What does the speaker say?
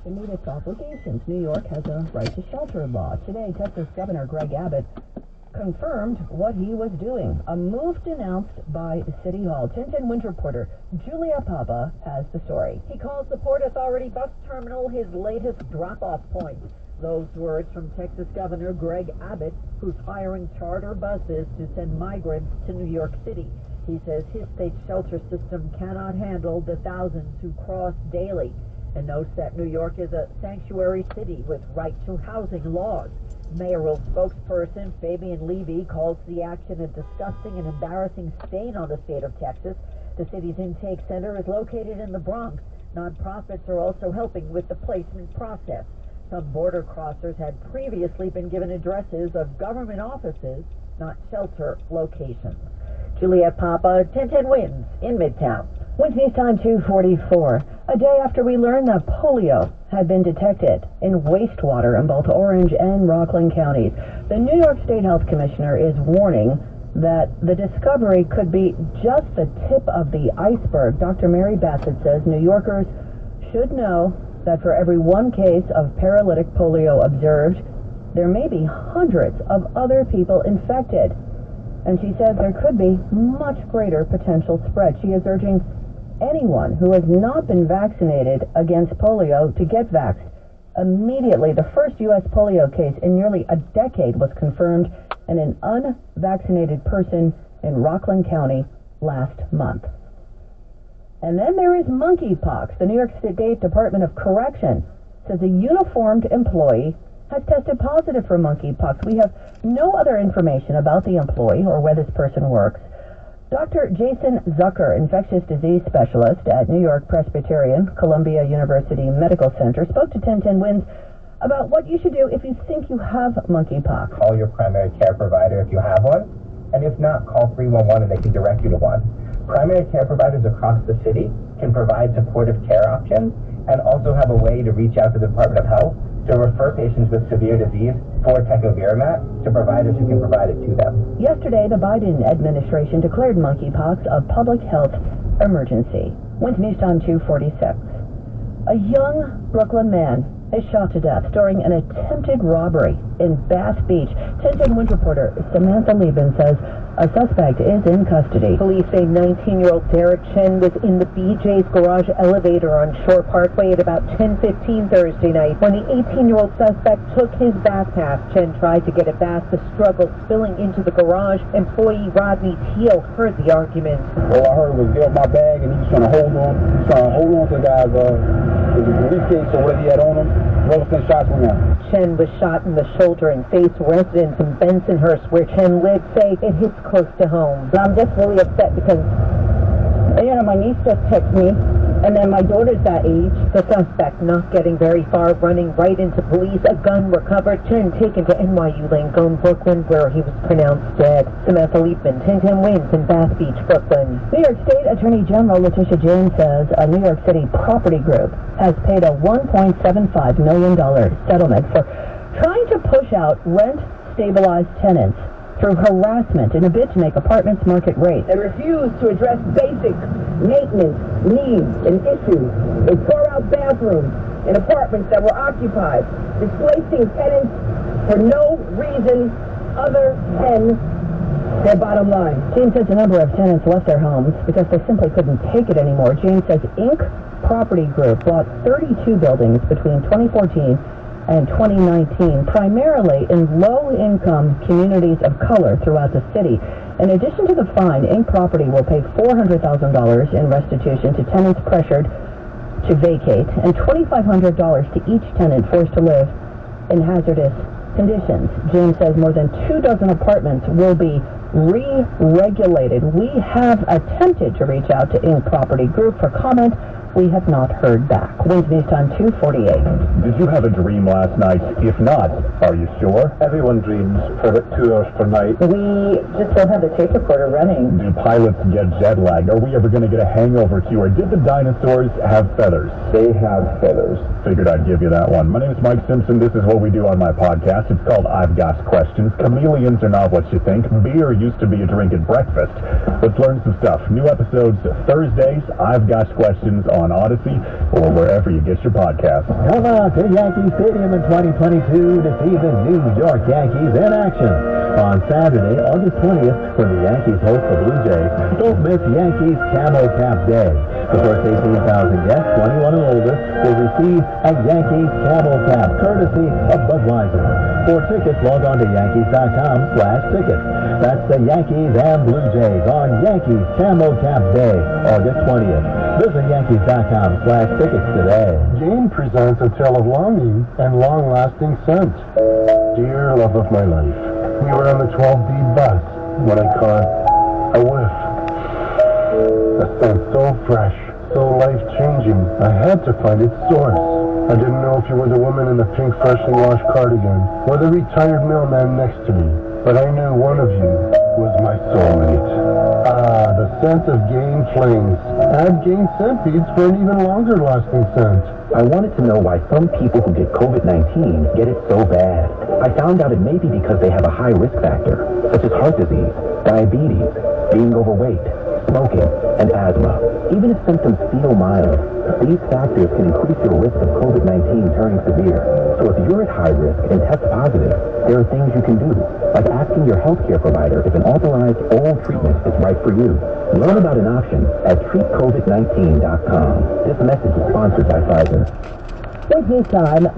to meet its obligations. New York has a right to shelter law. Today, Texas Governor Greg Abbott confirmed what he was doing. A move denounced by City Hall. 1010 Wind reporter Julia Papa has the story. He calls the Port Authority bus terminal his latest drop-off point. Those words from Texas Governor Greg Abbott, who's hiring charter buses to send migrants to New York City. He says his state shelter system cannot handle the thousands who cross daily, and notes that New York is a sanctuary city with right-to-housing laws. Mayoral spokesperson Fabian Levy calls the action a disgusting and embarrassing stain on the state of Texas. The city's intake center is located in the Bronx. Nonprofits are also helping with the placement process. Some border crossers had previously been given addresses of government offices, not shelter locations. Juliet Papa, 1010 Winds in Midtown. Wednesday time 2:44. A day after we learned that polio had been detected in wastewater in both Orange and Rockland counties, the New York State Health Commissioner is warning that the discovery could be just the tip of the iceberg. Dr. Mary Bassett says New Yorkers should know that for every one case of paralytic polio observed, there may be hundreds of other people infected. And she says there could be much greater potential spread. She is urging anyone who has not been vaccinated against polio to get vaxxed immediately. The first U.S. polio case in nearly a decade was confirmed in an unvaccinated person in Rockland County last month. And then there is monkeypox. The New York State Department of Correction says a uniformed employee has tested positive for monkeypox. We have no other information about the employee or where this person works. Dr. Jason Zucker, infectious disease specialist at New York Presbyterian Columbia University Medical Center, spoke to 1010 Winds about what you should do if you think you have monkeypox. Call your primary care provider if you have one, and if not, call 311 and they can direct you to one. Primary care providers across the city can provide supportive care options and also have a way to reach out to the Department of Health to refer patients with severe disease for tecovirimat to providers who can provide it to them. Yesterday, the Biden administration declared monkeypox a public health emergency. Wednesday News Time 2:46. A young Brooklyn man is shot to death during an attempted robbery in Bass Beach. 1010 Wind reporter Samantha Lieben says a suspect is in custody. Police say 19-year-old Derek Chen was in the BJ's garage elevator on Shore Parkway at about 10:15 Thursday night. When the 18-year-old suspect took his backpack, Chen tried to get it past the struggle, spilling into the garage. Employee Rodney Teal heard the argument. All I heard was, "Get my bag," and he was trying to hold on. He was trying to hold on to the guy's briefcase or whatever he had on him. Rollston shots went out. Chen was shot in the shoulder and face. Residents in Bensonhurst, where Chen lived, say it hits close to home. I'm just really upset because, my niece just texted me, and then my daughter's that age. The suspect not getting very far, running right into police. A gun recovered. Chen taken to NYU Langone, Brooklyn, where he was pronounced dead. Samantha Liebman, 1010 Winds in Bath Beach, Brooklyn. New York State Attorney General Letitia James says a New York City property group has paid a $1.75 million settlement for trying to push out rent-stabilized tenants through harassment in a bid to make apartments market rate. They refuse to address basic maintenance needs and issues. They tore out bathrooms in apartments that were occupied, displacing tenants for no reason other than their bottom line. James says a number of tenants left their homes because they simply couldn't take it anymore. James says Inc. Property Group bought 32 buildings between 2014 and 2019, primarily in low-income communities of color throughout the city. In addition to the fine, Inc. Property will pay $400,000 in restitution to tenants pressured to vacate and $2,500 to each tenant forced to live in hazardous conditions. James says more than 24 apartments will be re-regulated. We have attempted to reach out to Inc. Property Group for comment. We have not heard back. Wednesday time 2:48. Did you have a dream last night? If not, are you sure? Everyone dreams for 2 hours per night. We just don't have the tape recorder running. Do pilots get jet lagged? Are we ever going to get a hangover too? Or did the dinosaurs have feathers? They have feathers. Figured I'd give you that one. My name is Mike Simpson. This is what we do on my podcast. It's called I've Got Questions. Chameleons are not what you think. Beer used to be a drink at breakfast. Let's learn some stuff. New episodes Thursdays. I've Got Questions on Odyssey or wherever you get your podcasts. Come on to Yankee Stadium in 2022 to see the New York Yankees in action. On Saturday, August 20th, when the Yankees host the Blue Jays, don't miss Yankees Camel Cap Day. The first 18,000 guests, 21 and older, will receive a Yankees Camel Cap, courtesy of Budweiser. For tickets, log on to Yankees.com/tickets. That's the Yankees and Blue Jays on Yankees Camel Cap Day, August 20th. Visit Yankees.com/tickets today. Jane presents a tale of longing and long-lasting scent. Dear love of my life, we were on the 12D bus when I caught a whiff. A scent so fresh, so life-changing, I had to find its source. I didn't know if you were the woman in the pink freshly washed cardigan or the retired mailman next to me, but I knew one of you was my soulmate. Ah, the scent of Gain Flings. Add Gain scent beads for an even longer-lasting scent. I wanted to know why some people who get COVID-19 get it so bad. I found out it may be because they have a high risk factor, such as heart disease, diabetes, being overweight, smoking, and asthma. Even if symptoms feel mild, these factors can increase your risk of COVID-19 turning severe. So if you're at high risk and test positive, there are things you can do, like asking your healthcare provider if an authorized oral treatment is right for you. Learn about an option at treatcovid19.com. This message is sponsored by Pfizer. It's news time.